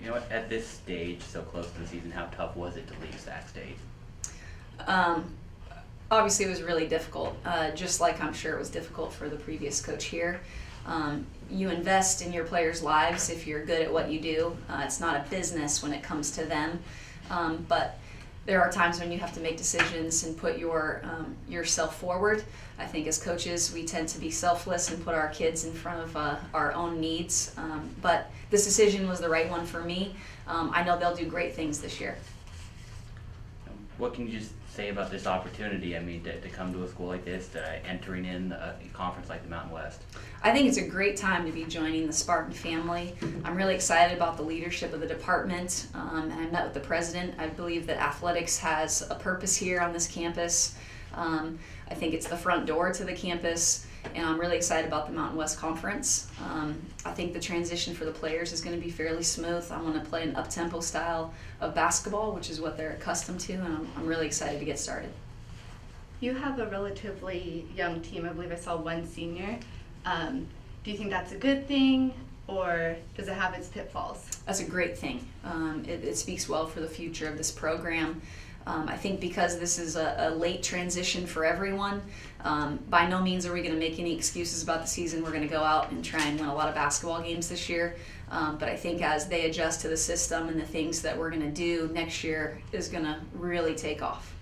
You know, at this stage, so close to the season, how tough was it to leave Sac State? Um, Obviously, it was really difficult, just like I'm sure it was difficult for the previous coach here. You invest in your players' lives if you're good at what you do. It's not a business when it comes to them, but there are times when you have to make decisions and put yourself forward. I think as coaches, we tend to be selfless and put our kids in front of our own needs. But this decision was the right one for me. I know they'll do great things this year. What can you just say about this opportunity? I mean, to come to a school like this, entering in a conference like the Mountain West. I think it's a great time to be joining the Spartan family. I'm really excited about the leadership of the department, and I met with the president. I believe that athletics has a purpose here on this campus. I think it's the front door to the campus, and I'm really excited about the Mountain West Conference. I think the transition for the players is going to be fairly smooth. I want to play an up-tempo style of basketball, which is what they're accustomed to, and I'm really excited to get started. You have a relatively young team. I believe I saw one senior. Do you think that's a good thing, or does it have its pitfalls? That's a great thing. It speaks well for the future of this program. I think because this is a late transition for everyone, by no means are we going to make any excuses about the season. We're going to go out and try and win a lot of basketball games this year. But I think as they adjust to the system and the things that we're going to do next year is going to really take off.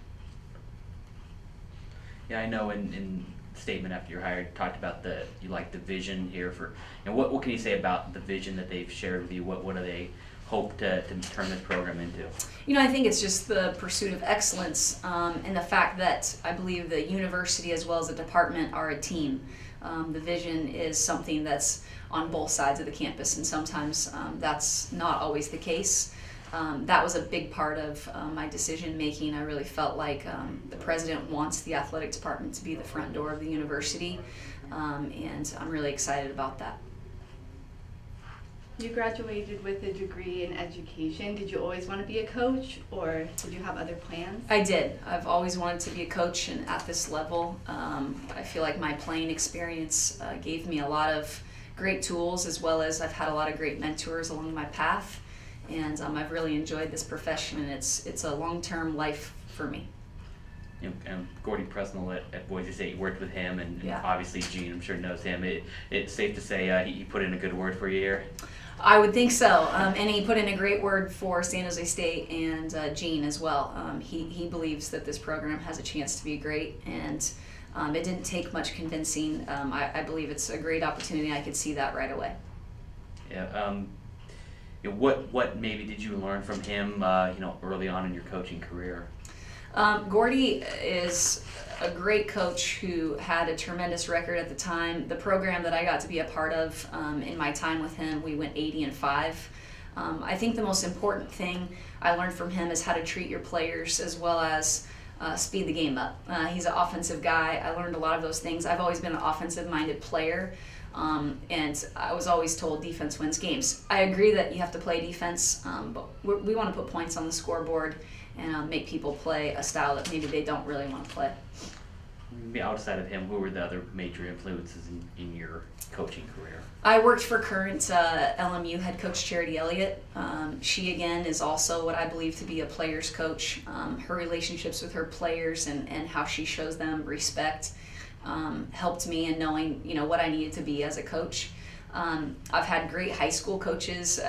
Yeah, I know in statement after you're hired, talked about you like the vision here for, and what can you say about the vision that they've shared with you? What do they hope to turn this program into? You know, I think it's just the pursuit of excellence, and the fact that I believe the university as well as the department are a team. The vision is something that's on both sides of the campus, and sometimes that's not always the case. That was a big part of my decision making. I really felt like the president wants the athletic department to be the front door of the university, and I'm really excited about that. You graduated with a degree in education. Did you always want to be a coach, or did you have other plans? I did. I've always wanted to be a coach, and at this level, I feel like my playing experience gave me a lot of great tools, as well as I've had a lot of great mentors along my path, and I've really enjoyed this profession, and it's a long-term life for me. You know, and Gordy Presnell at Boise State, you worked with him, and Yeah. obviously Gene, I'm sure, knows him. It's safe to say he put in a good word for you here. I would think so, and he put in a great word for San Jose State and Gene as well. He believes that this program has a chance to be great, and it didn't take much convincing. I believe it's a great opportunity. I could see that right away. Yeah. You know, what maybe did you learn from him? Early on in your coaching career. Gordy is a great coach who had a tremendous record at the time. The program that I got to be a part of in my time with him, we went 80-5. I think the most important thing I learned from him is how to treat your players as well as speed the game up. He's an offensive guy. I learned a lot of those things. I've always been an offensive-minded player, and I was always told defense wins games. I agree that you have to play defense, but we want to put points on the scoreboard and make people play a style that maybe they don't really want to play. Maybe outside of him, who were the other major influences in your coaching career? I worked for current LMU head coach Charity Elliott. She, again, is also what I believe to be a player's coach. Her relationships with her players and how she shows them respect helped me in knowing, what I needed to be as a coach. I've had great high school coaches.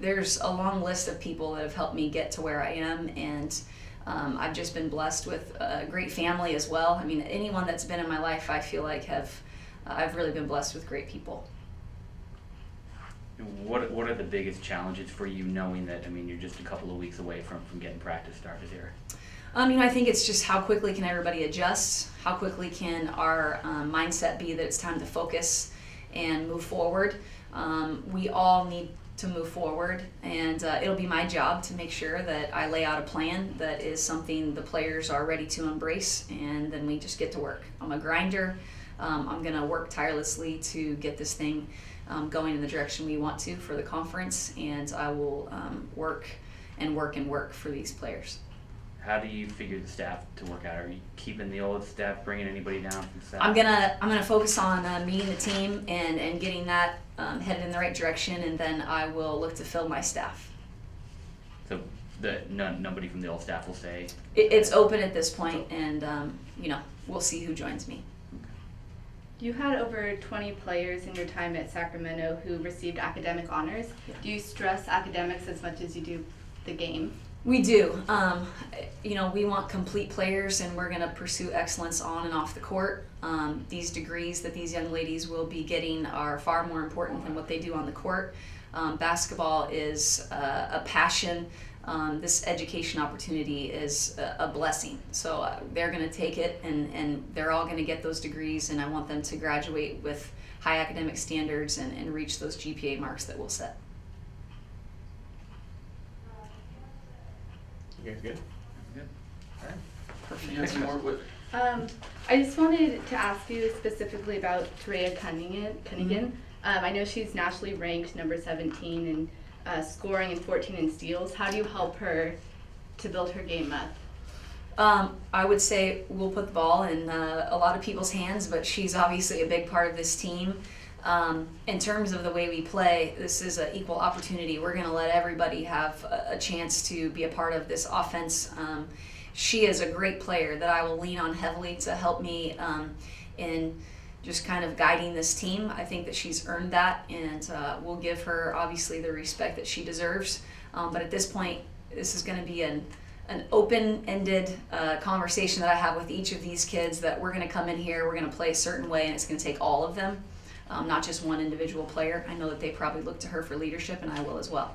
There's a long list of people that have helped me get to where I am, and I've just been blessed with a great family as well. I mean, anyone that's been in my life, I feel like I've really been blessed with great people. What are the biggest challenges for you, knowing that, you're just a couple of weeks away from getting practice started here? I think it's just how quickly can everybody adjust? How quickly can our mindset be that it's time to focus and move forward? We all need to move forward, and it'll be my job to make sure that I lay out a plan that is something the players are ready to embrace, and then we just get to work. I'm a grinder. I'm going to work tirelessly to get this thing going in the direction we want to for the conference, and I will work for these players. How do you figure the staff to work out? Are you keeping the old staff, bringing anybody down from staff? I'm gonna focus on meeting the team and getting that headed in the right direction, and then I will look to fill my staff. nobody from the old staff will say? It's open at this point, and we'll see who joins me. You had over 20 players in your time at Sacramento who received academic honors. Yeah. Do you stress academics as much as you do the game? We do. We want complete players, and we're going to pursue excellence on and off the court. These degrees that these young ladies will be getting are far more important than what they do on the court. Basketball is a passion. This education opportunity is a blessing. So they're going to take it, and they're all going to get those degrees, and I want them to graduate with high academic standards and reach those GPA marks that we'll set. You guys good? Good. All right. Perfect. You have some more? I just wanted to ask you specifically about Treysha Cunningham. I know she's nationally ranked number 17 in scoring and 14 in steals. How do you help her to build her game up? I would say we'll put the ball in a lot of people's hands, but she's obviously a big part of this team. In terms of the way we play, this is an equal opportunity. We're going to let everybody have a chance to be a part of this offense. She is a great player that I will lean on heavily to help me in just kind of guiding this team. I think that she's earned that, and we'll give her obviously the respect that she deserves. But at this point, this is going to be an open-ended conversation that I have with each of these kids, that we're going to come in here, we're going to play a certain way, and it's going to take all of them, not just one individual player. I know that they probably look to her for leadership, and I will as well.